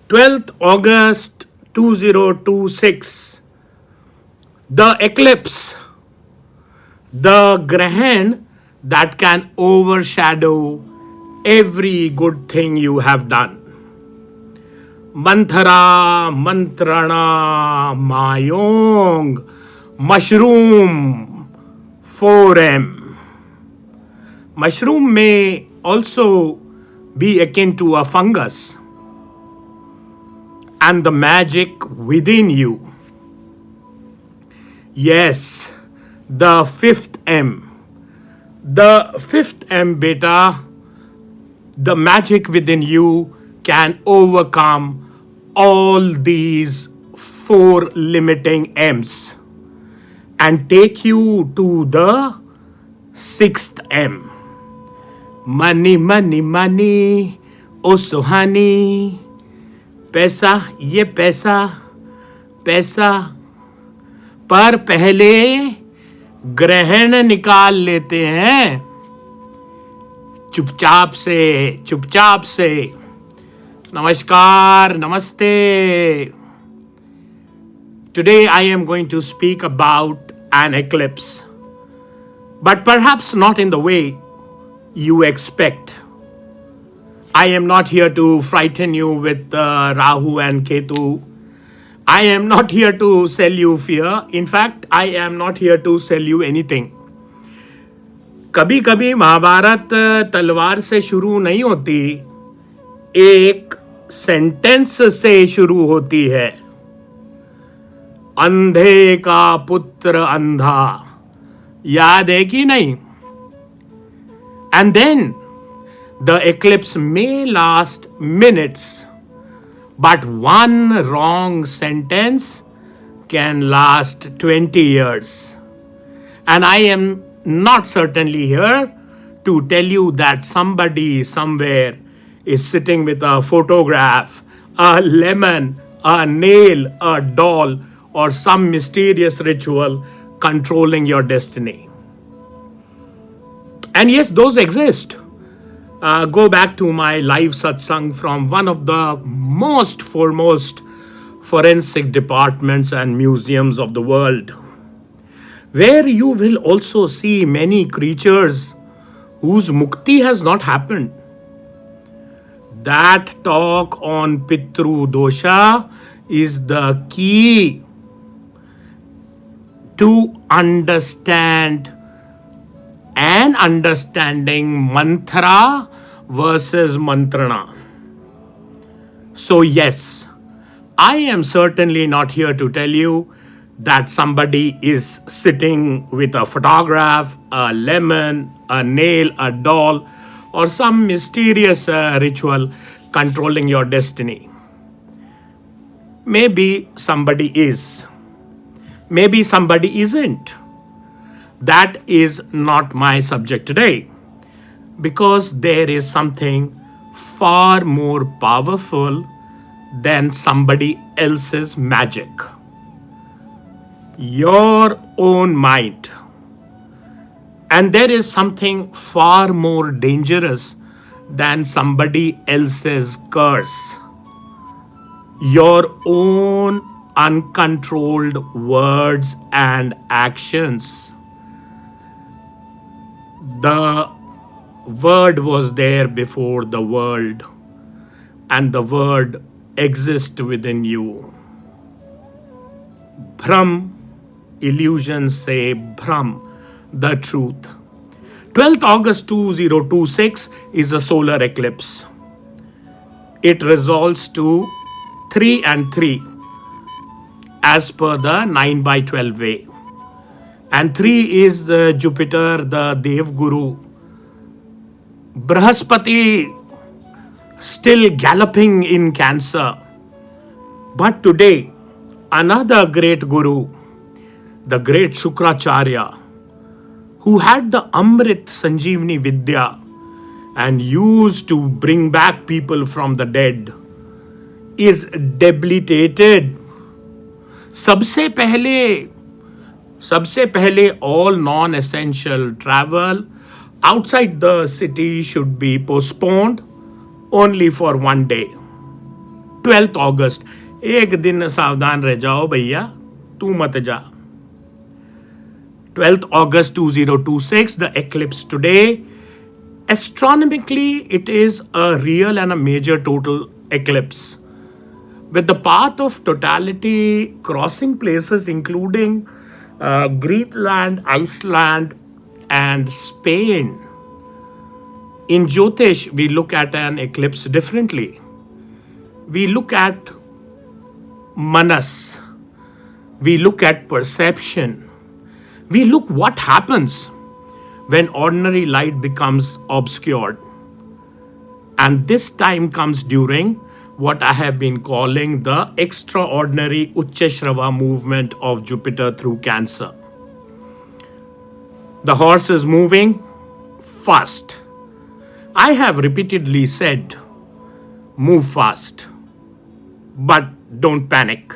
12th August 2026, the eclipse, the Grahan that can overshadow every good thing you have done. Manthara, Mantrana, MAYONG, mushroom, 4M. Mushroom may also be akin to a fungus, and the magic within you. Yes, the fifth M. The fifth M, beta, the magic within you can overcome all these four limiting M's and take you to the sixth M. Money, money, money, oh so honey. पैसा, ये पैसा, पैसा, पर पहले ग्रहण निकाल लेते हैं चुपचाप से, चुपचाप से. Namaskar, Namaste. Today I am going to speak about an eclipse, but perhaps not in the way you expect. I am not here to frighten you with Rahu and Ketu. I am not here to sell you fear. In fact, I am not here to sell you anything. कभी कभी महाभारत तलवार से शुरू नहीं होती, एक sentence से शुरू होती है. अंधे का पुत्र अंधा, याद है कि नहीं? And then the eclipse may last minutes, but one wrong sentence can last 20 years. And I am not certainly here to tell you that somebody somewhere is sitting with a photograph, a lemon, a nail, a doll, or some mysterious ritual controlling your destiny. And yes, those exist. Go back to my live satsang from one of the most foremost forensic departments and museums of the world, where you will also see many creatures whose mukti has not happened. That talk on Pitru Dosha is the key to understand and understanding Manthara versus Mantrana. So yes, I am certainly not here to tell you that somebody is sitting with a photograph, a lemon, a nail, a doll, or some mysterious ritual controlling your destiny. Maybe somebody is. Maybe somebody isn't. That is not my subject today, because there is something far more powerful than somebody else's magic. Your own mind. And there is something far more dangerous than somebody else's curse. Your own uncontrolled words and actions. The word was there before the world, and the word exists within you. Bhram, illusions say Bhram, the truth. 12th August 2026 is a solar eclipse. It resolves to 3 and 3 as per the 9 by 12 way. And 3 is Jupiter, the Dev Guru. Brahaspati still galloping in Cancer. But today, another great Guru, the great Shukracharya, who had the Amrit Sanjeevani Vidya and used to bring back people from the dead, is debilitated. सबसे पहले all non-essential travel outside the city should be postponed only for one day. 12th August. एक दिन सावधान रह जाओ भैया, तू मत जा. 12th August 2026, the eclipse today. Astronomically, it is a real and a major total eclipse, with the path of totality crossing places including Greenland, Iceland, and Spain. In Jyotish, we look at an eclipse differently. We look at manas. We look at perception. We look what happens when ordinary light becomes obscured. And this time comes during what I have been calling the extraordinary Uchchashrava movement of Jupiter through Cancer. The horse is moving fast. I have repeatedly said, move fast, but don't panic,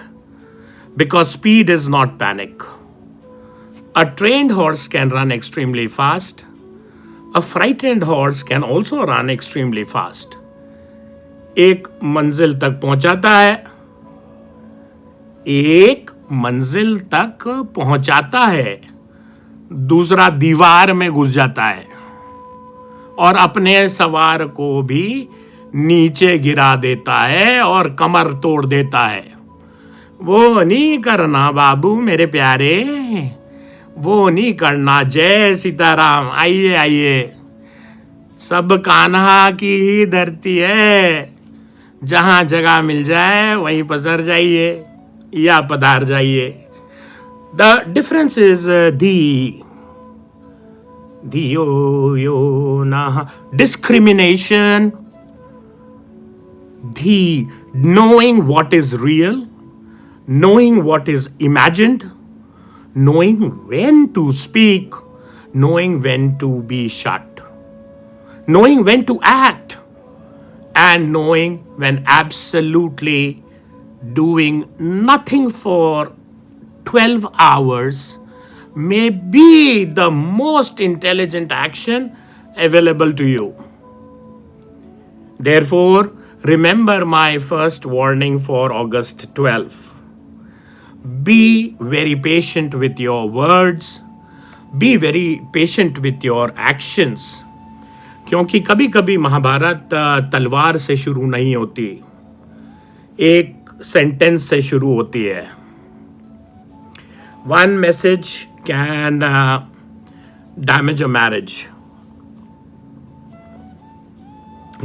because speed is not panic. A trained horse can run extremely fast. A frightened horse can also run extremely fast. एक मंजिल तक पहुंचाता है, एक मंजिल तक पहुंचाता है, दूसरा दीवार में घुस जाता है और अपने सवार को भी नीचे गिरा देता है और कमर तोड़ देता है. वो नहीं करना बाबू मेरे प्यारे, वो नहीं करना. जय सीताराम. आइए आइए, सब कान्हा की ही धरती है. जहां जगह मिल जाए वहीं पसर जाइए या पधार जाइए. द डिफरेंस इज धियो यो ना discrimination, the knowing what is real, knowing what is imagined, knowing when to speak, knowing when to be shut, knowing when to act, and knowing when absolutely doing nothing for 12 hours may be the most intelligent action available to you. Therefore, remember my first warning for August 12th. Be very patient with your words. Be very patient with your actions. क्योंकि कभी कभी महाभारत तलवार से शुरू नहीं होती, एक sentence से शुरू होती है. One message can damage a marriage.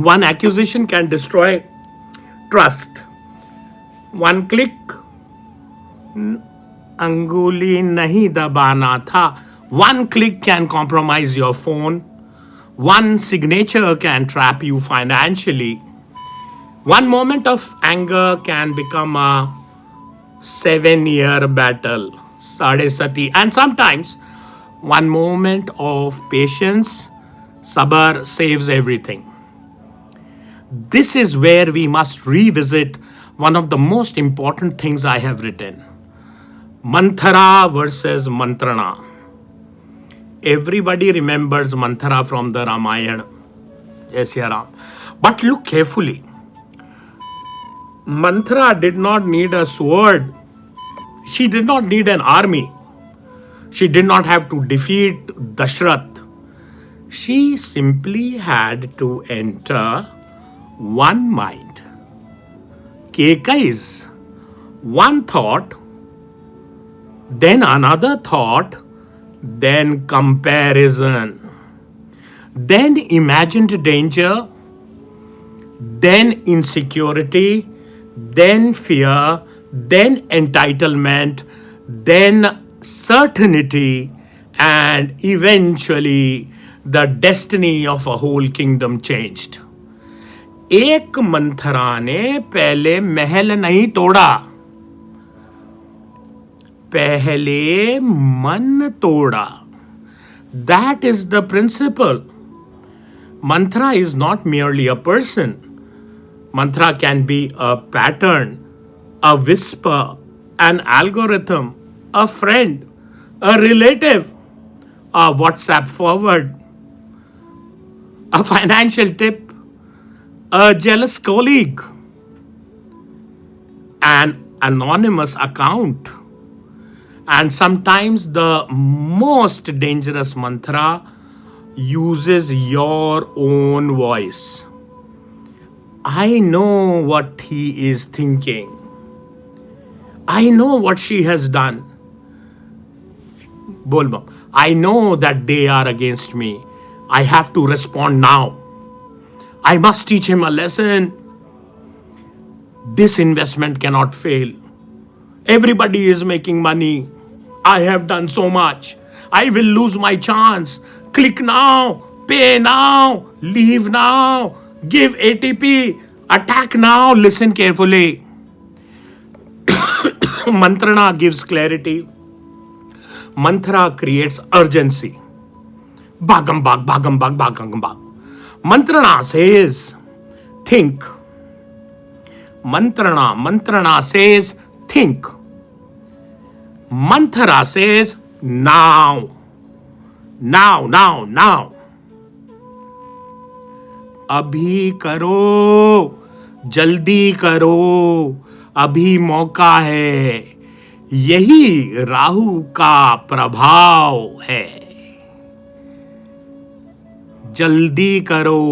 One accusation can destroy trust. One click, अंगुली नहीं दबाना था. One click can compromise your phone. One signature can trap you financially. One moment of anger can become a 7-year battle. Sade Sati. And sometimes one moment of patience, sabr, saves everything. This is where we must revisit one of the most important things I have written. Manthara versus Mantrana. Everybody remembers Manthara from the Ramayana. Yes, Ram. But look carefully. Manthara did not need a sword. She did not need an army. She did not have to defeat Dashrath. She simply had to enter one mind. Kekai's one thought, then another thought, then comparison, then imagined danger, then insecurity, then fear, then entitlement, then certainty, and eventually the destiny of a whole kingdom changed. एक मंथरा ने पहले महल नहीं तोड़ा, पहले मन तोड़ा. That is the principle. Mantra is not merely a person. Mantra can be a pattern, a whisper, an algorithm, a friend, a relative, a WhatsApp forward, a financial tip, a jealous colleague. anonymous account. And sometimes the most dangerous mantra uses your own voice. I know what he is thinking. I know what she has done. Bolba. I know that they are against me. I have to respond now. I must teach him a lesson. This investment cannot fail. Everybody is making money. I have done so much. I will lose my chance. Click now. Pay now. Leave now. Give ATP. Attack now. Listen carefully. Mantrana gives clarity. Mantra creates urgency. Bhagam bhag, bhagam bhag, bhagam bhag. Mantrana says, think. Mantrana says, think. Manthara says, now. Now, now, now. अभी करो, जल्दी करो, अभी मौका है. यही राहु का प्रभाव है. जल्दी करो.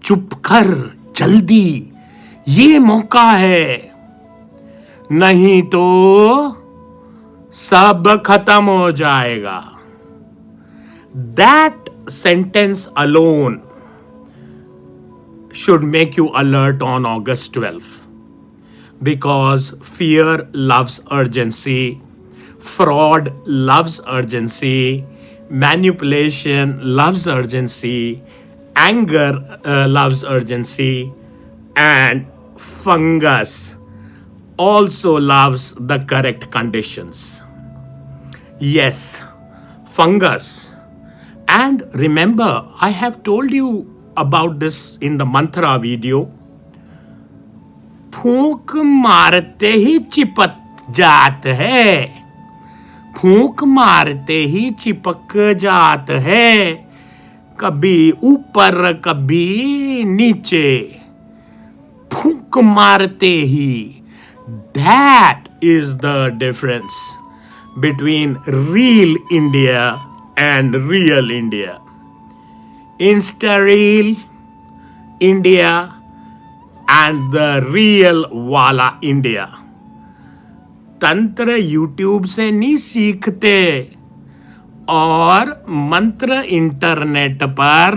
चुप कर, जल्दी. ये मौका है. नहीं तो सब खत्म हो जाएगा. That sentence alone should make you alert on August 12th, because fear loves urgency, fraud loves urgency, manipulation loves urgency, anger loves urgency, and fungus also loves the correct conditions. Yes, fungus. And remember, I have told you about this in the Manthara video. फूंक मारते ही चिपक जात है. फूंक मारते ही चिपक जात है. कभी ऊपर कभी नीचे. फूंक मारते ही. That is the difference between real India and real India. Insta-real India and the real वाला इंडिया. तंत्र यूट्यूब से नहीं सीखते और मंत्र इंटरनेट पर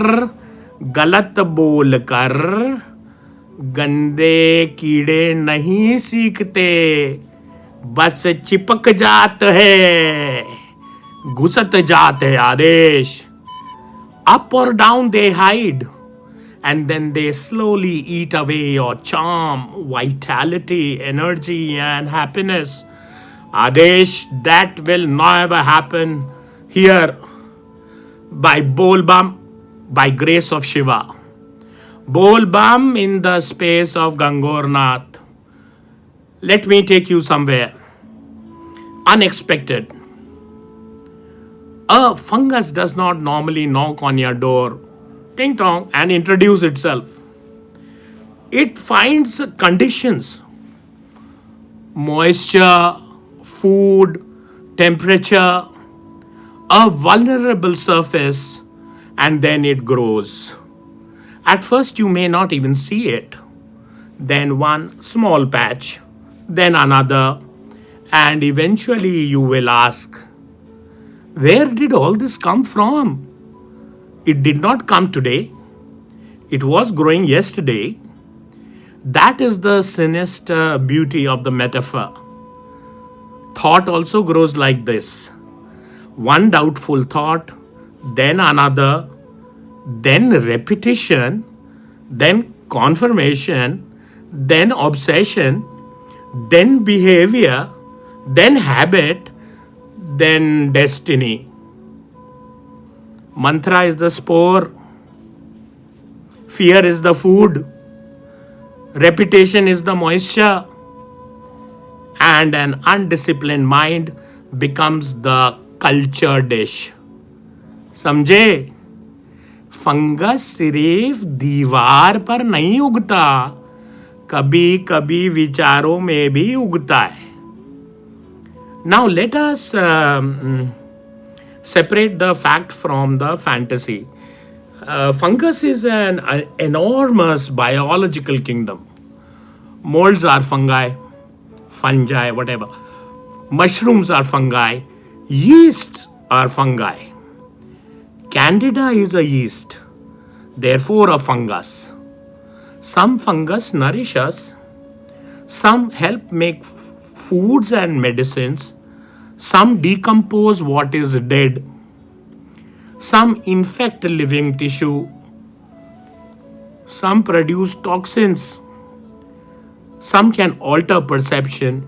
गलत बोलकर गंदे कीड़े नहीं सीखते. बस चिपक जात है, घुसत जात है आदेश. Up or down they hide, and then they slowly eat away your charm, vitality, energy, and happiness. Adesh, that will never happen here by Bolbam, by grace of Shiva. Bolbam in the space of Gangornath. Let me take you somewhere unexpected. A fungus does not normally knock on your door, ting tong, and introduce itself. It finds conditions, moisture, food, temperature, a vulnerable surface, and then it grows. At first you may not even see it. Then one small patch, then another, and eventually you will ask, where did all this come from? It did not come today. It was growing yesterday. That is the sinister beauty of the metaphor. Thought also grows like this. One doubtful thought, then another, then repetition, then confirmation, then obsession, then behavior, then habit, then destiny. Mantra is the spore. Fear is the food. Repetition is the moisture. And an undisciplined mind becomes the culture dish. समझे? Fungus सिर्फ दीवार पर नहीं उगता, कभी कभी विचारों में भी उगता है. Now let us separate the fact from the fantasy. Fungus is an enormous biological kingdom. Molds are fungi, whatever. Mushrooms are fungi. Yeasts are fungi. Candida is a yeast, therefore a fungus. Some fungus nourish us. Some help make foods and medicines. Some decompose what is dead. Some infect living tissue. Some produce toxins. Some can alter perception.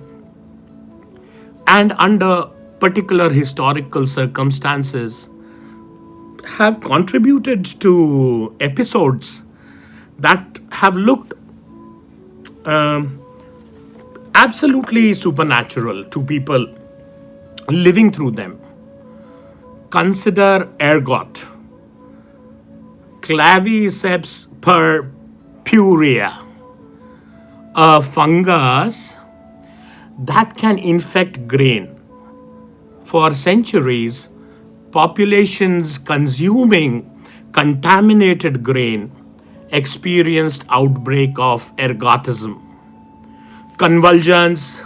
And under particular historical circumstances, have contributed to episodes that have looked absolutely supernatural to people living through them. Consider ergot, Claviceps purpurea, a fungus that can infect grain. For centuries, populations consuming contaminated grain experienced outbreak of ergotism, convulsions,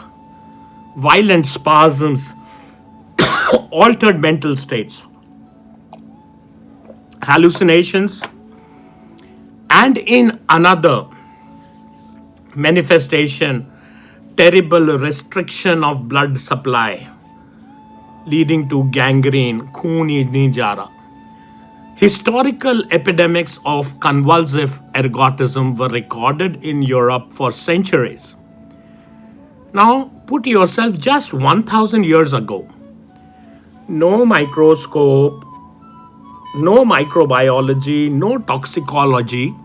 violent spasms, altered mental states, hallucinations, and in another manifestation, terrible restriction of blood supply, leading to gangrene, खून ही नहीं जा रहा. Historical epidemics of convulsive ergotism were recorded in Europe for centuries. Now, put yourself just 1,000 years ago. No microscope, no microbiology, no toxicology,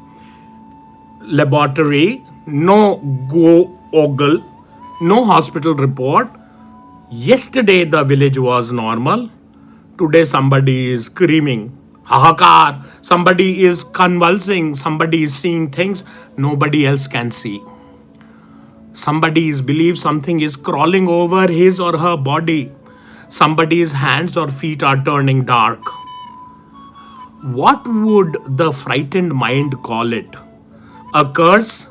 laboratory, no Google, no hospital report. Yesterday the village was normal. Today somebody is screaming, hahakar, somebody is convulsing, somebody is seeing things nobody else can see. Somebody is believes something is crawling over his or her body. Somebody's hands or feet are turning dark. What would the frightened mind call it? A curse?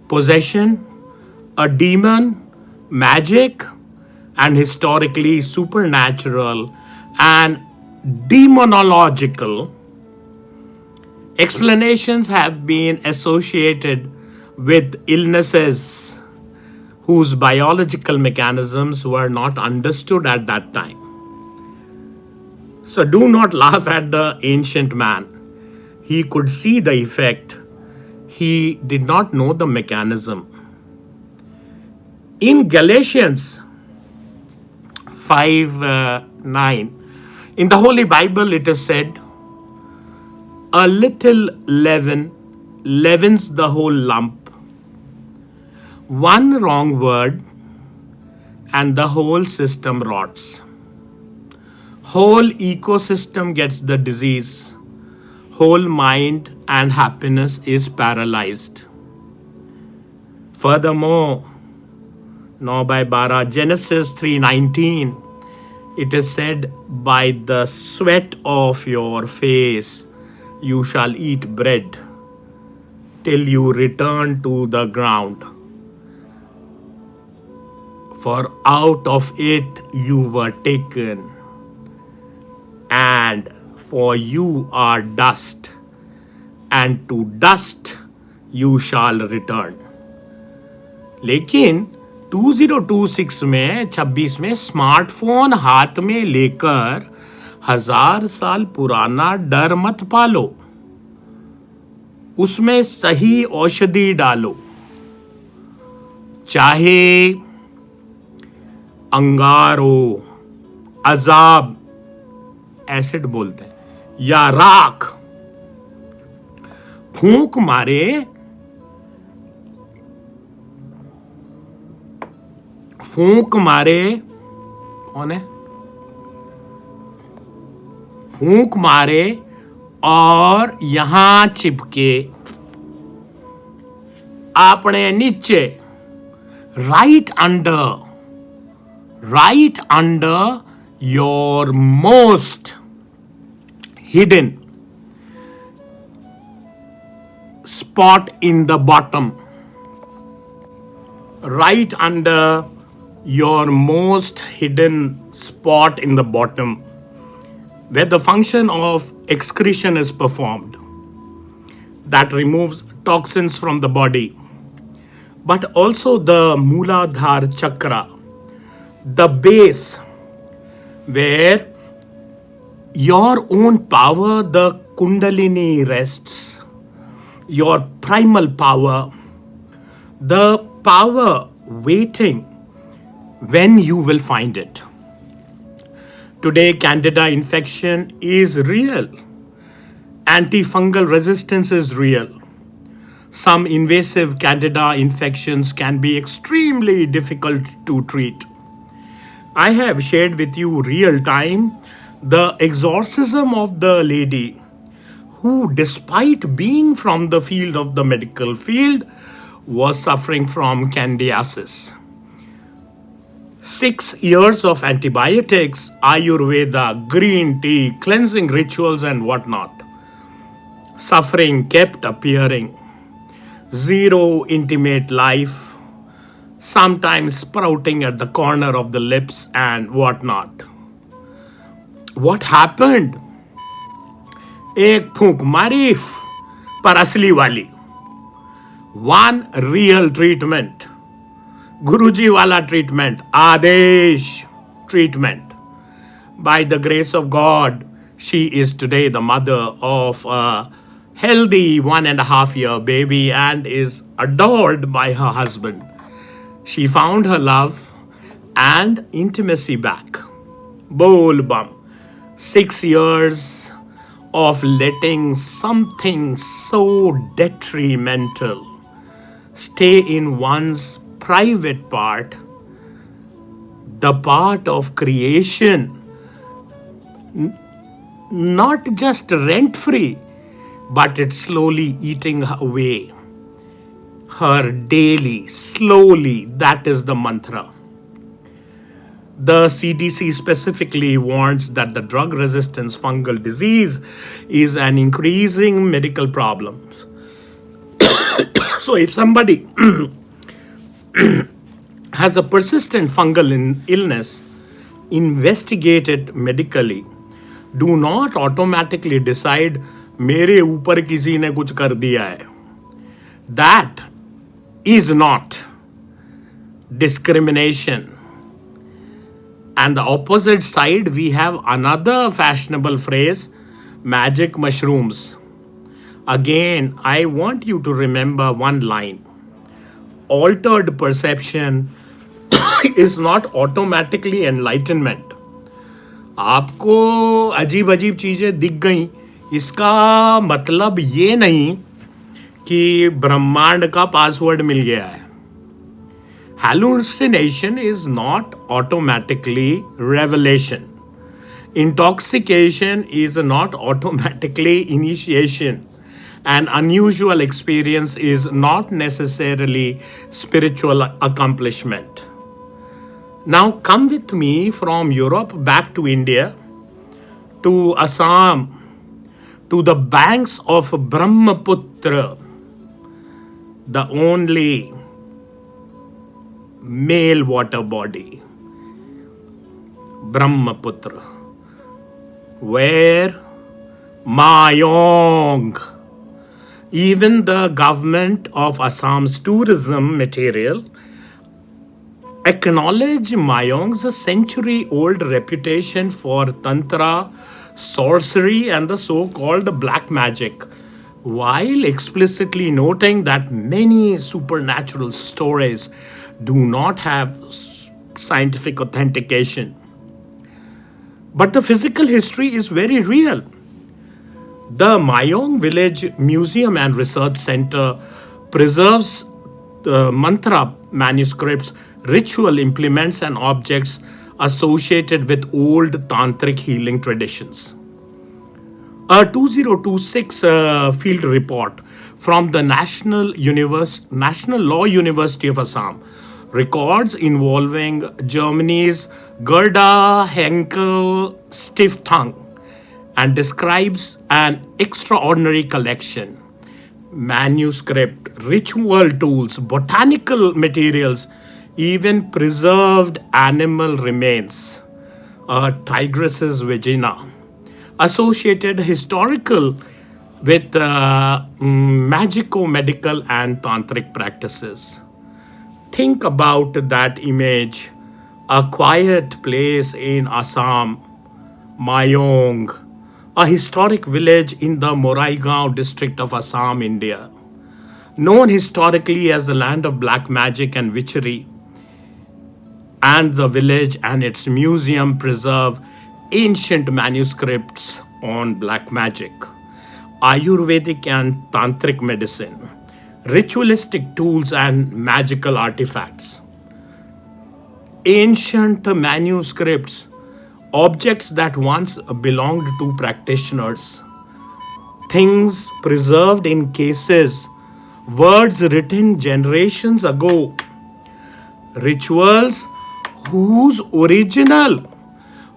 Possession? A demon? Magic? And historically supernatural and demonological explanations have been associated with illnesses whose biological mechanisms were not understood at that time. So do not laugh at the ancient man. He could see the effect. He did not know the mechanism. In Galatians 5:9, in the Holy Bible it is said, a little leaven leavens the whole lump. One wrong word and the whole system rots. Whole ecosystem gets the disease. Whole mind and happiness is paralyzed. Furthermore, 9/12, Genesis 3:19, it is said, by the sweat of your face you shall eat bread till you return to the ground. For out of it you were taken, and for you are dust, and to dust you shall return. लेकिन 2026 में 26 में smartphone हाथ में लेकर 1000 साल पुराना डर मत पालो. उसमें सही औषधि डालो. चाहे अंगारो, अजाब एसिड बोलते हैं, या राख, फूंक मारे, कौन है, फूंक मारे और यहां चिपके आपने नीचे right under your most hidden spot in the bottom, right under your most hidden spot in the bottom, where the function of excretion is performed, that removes toxins from the body, but also the Mooladhara chakra, the base where your own power, the Kundalini, rests, your primal power, the power waiting when you will find it. Today, Candida infection is real. Antifungal resistance is real. Some invasive Candida infections can be extremely difficult to treat. I have shared with you real time the exorcism of the lady who, despite being from the field of the medical field, was suffering from candidiasis. 6 years of antibiotics, Ayurveda, green tea, cleansing rituals and whatnot. Suffering kept appearing. Zero intimate life, sometimes sprouting at the corner of the lips and whatnot. What happened? एक फूंक मारी पर असली वाली. One real treatment. Guruji wala treatment. Adesh treatment. By the grace of God, she is today the mother of a healthy 1.5-year baby and is adored by her husband. She found her love and intimacy back. Bol bum. 6 years of letting something so detrimental stay in one's private part, the part of creation, not just rent-free, but it's slowly eating away her daily, slowly. That is the mantra. The CDC specifically warns that the drug-resistant fungal disease is an increasing medical problem. So if somebody has a persistent fungal illness, investigate it medically. Do not automatically decide, मेरे ऊपर किसी ने कुछ कर दिया है. That is not discrimination. And the opposite side, we have another fashionable phrase, magic mushrooms. Again, I want you to remember one line. Altered perception is not automatically enlightenment. आपको अजीब अजीब चीजें दिख गई, इसका मतलब ये नहीं कि ब्रह्मांड का पासवर्ड मिल गया है. Hallucination is not automatically revelation. Intoxication is not automatically initiation. An unusual experience is not necessarily spiritual accomplishment. Now come with me from Europe back to India, to Assam, to the banks of Brahmaputra, the only male water body, Brahmaputra, where MAYONG, even the government of Assam's tourism material, acknowledge MAYONG's century-old reputation for tantra, sorcery and the so-called black magic, while explicitly noting that many supernatural stories do not have scientific authentication. But the physical history is very real. The Mayong Village Museum and Research Center preserves Manthara manuscripts, ritual implements and objects associated with old tantric healing traditions. A 2026 field report from the National Law University of Assam, records involving Germany's Gerda Henkel stiff tongue, and describes an extraordinary collection: manuscript, ritual tools, botanical materials, even preserved animal remains, a tigress's vagina, associated historical with magico-medical and tantric practices. Think about that image: a quiet place in Assam, MAYONG, a historic village in the Moraigaon district of Assam, India, known historically as the land of black magic and witchery. And the village and its museum preserve ancient manuscripts on black magic, Ayurvedic and Tantric medicine, ritualistic tools, and magical artifacts. Ancient manuscripts, objects that once belonged to practitioners, things preserved in cases, words written generations ago, rituals whose original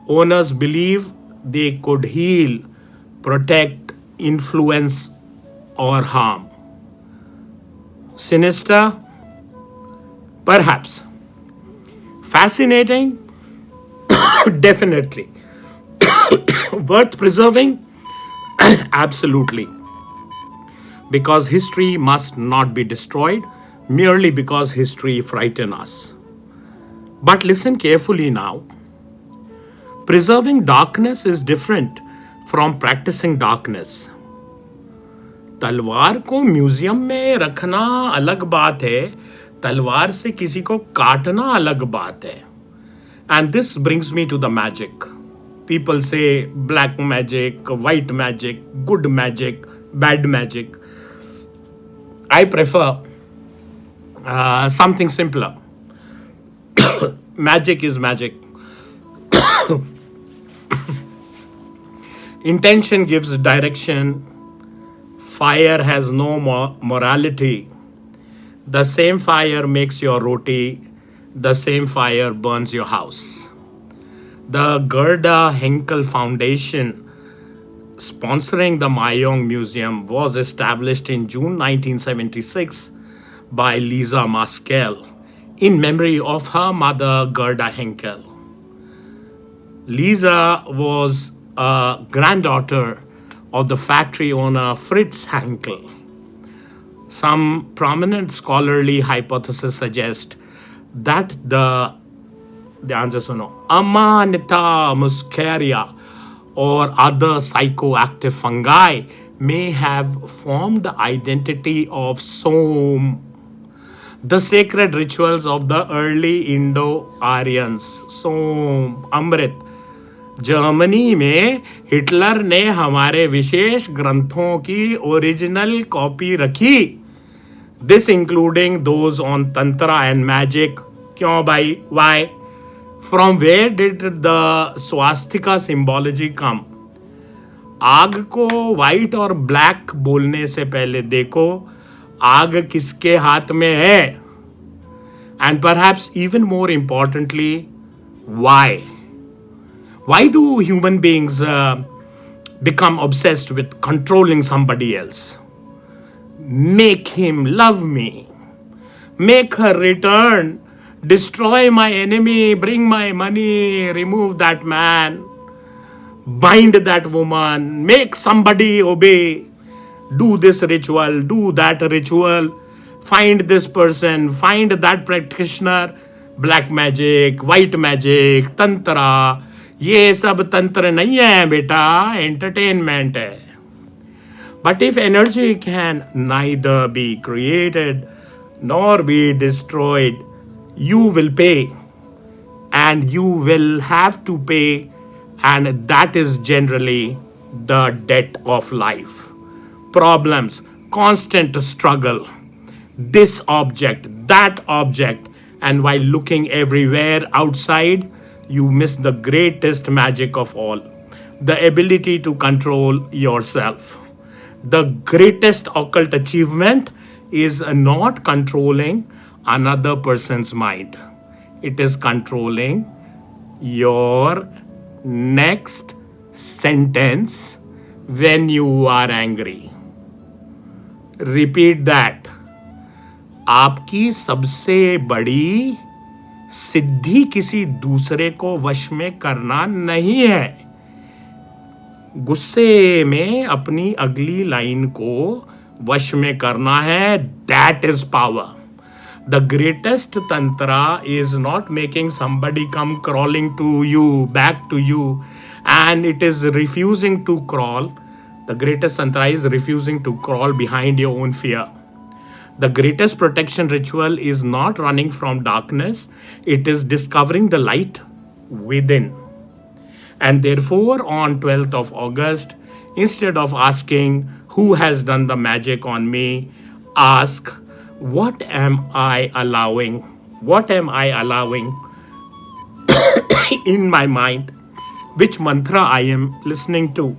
owners believe they could heal, protect, influence, or harm. Sinister? Perhaps. Fascinating? Definitely. Worth preserving? Absolutely. Because history must not be destroyed merely because history frightens us. But listen carefully now. Preserving darkness is different from practicing darkness. तलवार को museum में रखना अलग बात है, तलवार से किसी को काटना अलग बात है. And this brings me to the magic. People say black magic, white magic, good magic, bad magic. I prefer something simpler. Magic is magic. Intention gives direction. Fire has no morality. The same fire makes your roti. The same fire burns your house. The Gerda Henkel Foundation, sponsoring the Mayong Museum, was established in June 1976 by Lisa Maskell in memory of her mother Gerda Henkel. Lisa was a granddaughter of the factory owner Fritz Henkel. Some prominent scholarly hypotheses suggest that the answer is no. Amanita muscaria or other psychoactive fungi may have formed the identity of Som, the sacred rituals of the early Indo-Aryans. Som, Amrit. Germany में Hitler ने हमारे विशेष ग्रंथों की original copy रखी. This including those on Tantra and magic. क्यों भाई? Why? From where did the swastika symbology come? आग को white और black बोलने से पहले देखो आग किसके हाथ में है? And perhaps even more importantly, why? Why do human beings become obsessed with controlling somebody else? Make him love me. Make her return. Destroy my enemy. Bring my money. Remove that man. Bind that woman. Make somebody obey. Do this ritual. Do that ritual. Find this person. Find that practitioner. Black magic, white magic, tantra. ये सब तंत्र नहीं है बेटा, entertainment है. But if energy can neither be created nor be destroyed, you will pay, and you will have to pay, and that is generally the debt of life. Problems, constant struggle, this object, that object, and while looking everywhere outside, you miss the greatest magic of all, the ability to control yourself. The greatest occult achievement is not controlling another person's mind. It is controlling your next sentence when you are angry. Repeat that. आपकी सबसे बड़ी सिद्धि किसी दूसरे को वश में करना नहीं है. गुस्से में अपनी अगली लाइन को वश में करना है. That is power. The greatest tantra is not making somebody come crawling to you, back to you, and it is refusing to crawl. The greatest tantra is refusing to crawl behind your own fear. The greatest protection ritual is not running from darkness, it is discovering the light within. And therefore, on 12th of August, instead of asking who has done the magic on me, ask what am I allowing? What am I allowing in my mind? Which mantra I am listening to?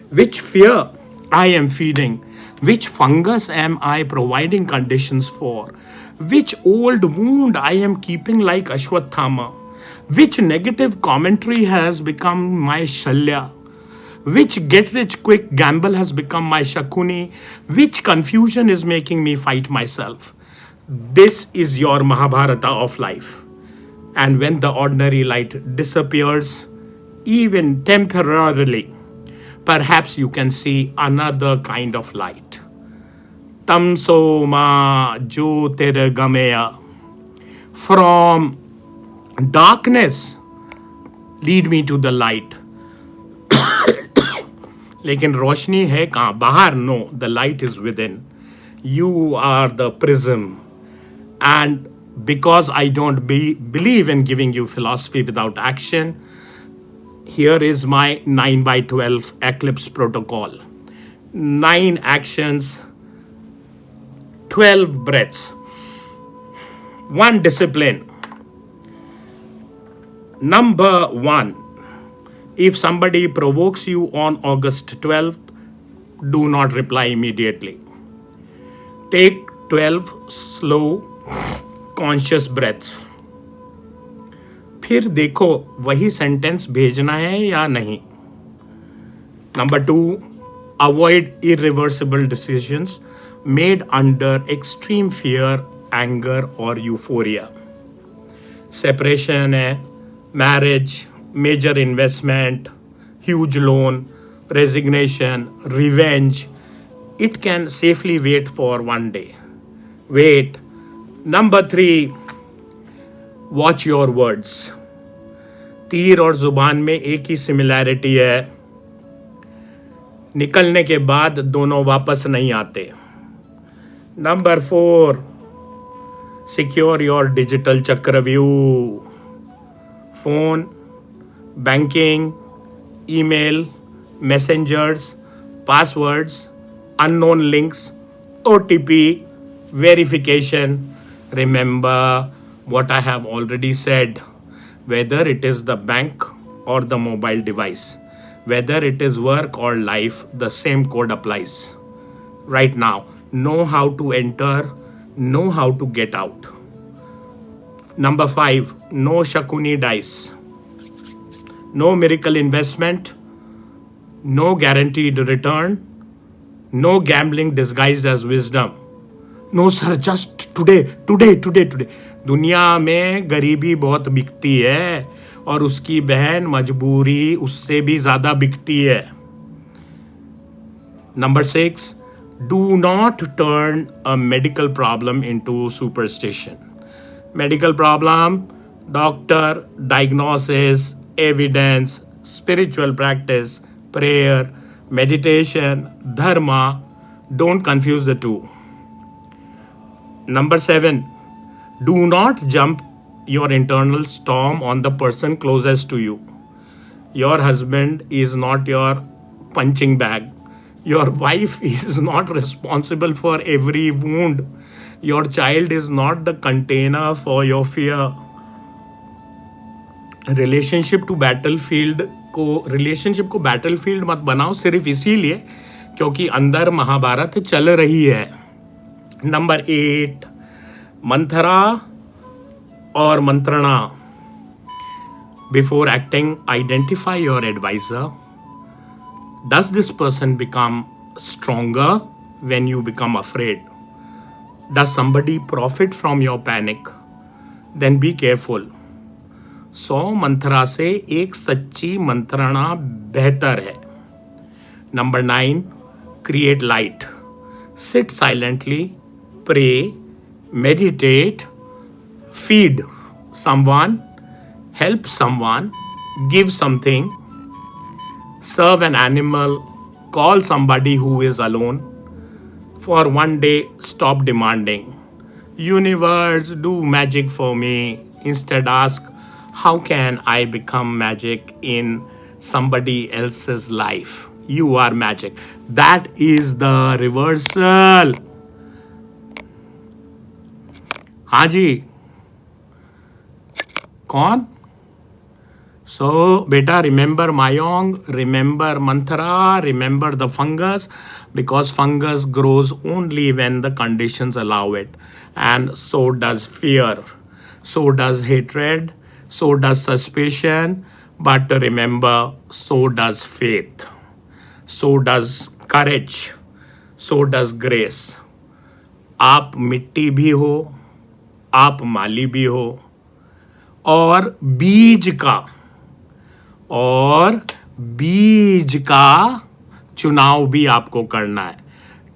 Which fear I am feeding? Which fungus am I providing conditions for? Which old wound I am keeping like Ashwatthama? Which negative commentary has become my Shalya? Which get-rich-quick gamble has become my Shakuni? Which confusion is making me fight myself? This is your Mahabharata of life. And when the ordinary light disappears, even temporarily, perhaps you can see another kind of light. Tamso ma jyotirgamaya. From darkness, lead me to the light. लेकिन रोशनी है कहाँ? बाहर? No, the light is within. You are the prism. And because I don't believe in giving you philosophy without action, here is my 9x12 Eclipse Protocol. 9 actions, 12 breaths, 1 discipline. Number 1, if somebody provokes you on August 12th, do not reply immediately. Take 12 slow, conscious breaths. फिर देखो वही sentence भेजना है या नहीं. Number 2, avoid irreversible decisions made under extreme fear, anger or euphoria. Separation है, marriage, major investment, huge loan, resignation, revenge. It can safely wait for one day. Wait. Number 3, watch your words. तीर और जुबान में एक ही similarity है. निकलने के बाद दोनों वापस नहीं आते. Number 4, secure your digital chakravyuh. Phone, banking, email, messengers, passwords, unknown links, OTP, verification. Remember what I have already said. Whether it is the bank or the mobile device, whether it is work or life, the same code applies. Right now, know how to enter, know how to get out. Number 5, no Shakuni dice. No miracle investment, no guaranteed return, no gambling disguised as wisdom. No sir, just today. दुनिया में गरीबी बहुत बिकती है और उसकी बहन मजबूरी उससे भी ज्यादा बिकती है. Number 6, do not turn a medical problem into superstition. Medical problem, doctor, diagnosis, evidence, spiritual practice, prayer, meditation, dharma. Don't confuse the two. Number 7, do not jump your internal storm on the person closest to you. Your husband is not your punching bag. Your wife is not responsible for every wound. Your child is not the container for your fear. Relationship को battlefield मत बनाओ सिर्फ इसीलिए क्योंकि अंदर महाभारत चल रही है। नंबर 8, मंथरा और मंत्रणा। Before acting, identify your advisor. Does this person become stronger when you become afraid? Does somebody profit from your panic? Then be careful. 100 मंत्रा से एक सच्ची मंत्रणा बेहतर है। Number 9, create light. Sit silently, pray, meditate, feed someone, help someone, give something, serve an animal, call somebody who is alone. For one day, stop demanding, Universe, do magic for me. Instead, ask, how can I become magic in somebody else's life? You are magic. That is the reversal. हाँ जी, कौन? So, beta, remember MAYONG, remember Manthara, remember the fungus, because fungus grows only when the conditions allow it. And so does fear, so does hatred, so does suspicion, but remember, so does faith, so does courage, so does grace. आप मिट्टी भी हो, आप माली भी हो, और बीज का चुनाव भी आपको करना है।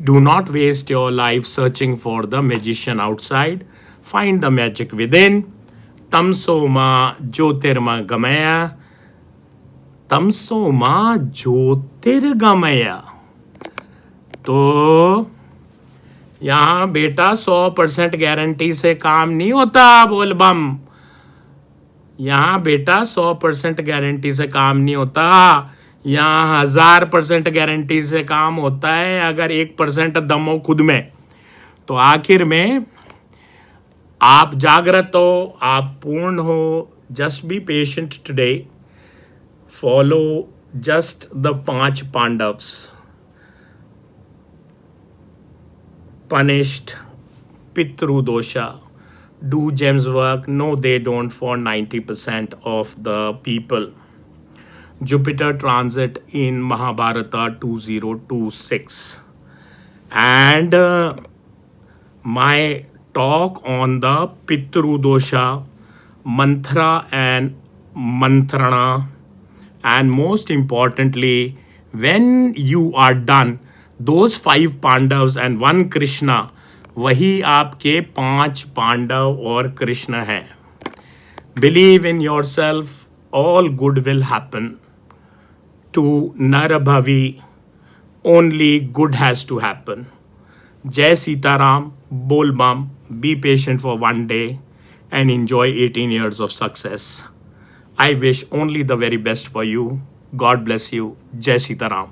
Do not waste your life searching for the magician outside. Find the magic within. Tamso ma jyotirgamaya. Tamso ma jyotirgamaya. तो यहाँ बेटा 100% गारंटी से काम नहीं होता, बोल बम। यहाँ बेटा 100% गारंटी से काम नहीं होता, यहाँ 1000% गारंटी से काम होता है अगर 1% दम हो खुद में। तो आखिर में आप जागृत हो, आप पूर्ण हो। Just be patient today, follow just the 5 Pandavas. Punished, Pitru dosha, do gems work? No, they don't for 90% of the people. Jupiter transit in Mahabharata 2026. And my talk on the Pitru dosha, Manthara and Mantrana, and most importantly, when you are done, those 5 Pandavas and 1 Krishna, वही आपके 5 पांडव और कृष्ण है। Believe in yourself, all good will happen. To Narabhavi, only good has to happen. Jai Sitaram, Bol Bam, be patient for one day and enjoy 18 years of success. I wish only the very best for you. God bless you. Jai Sitaram.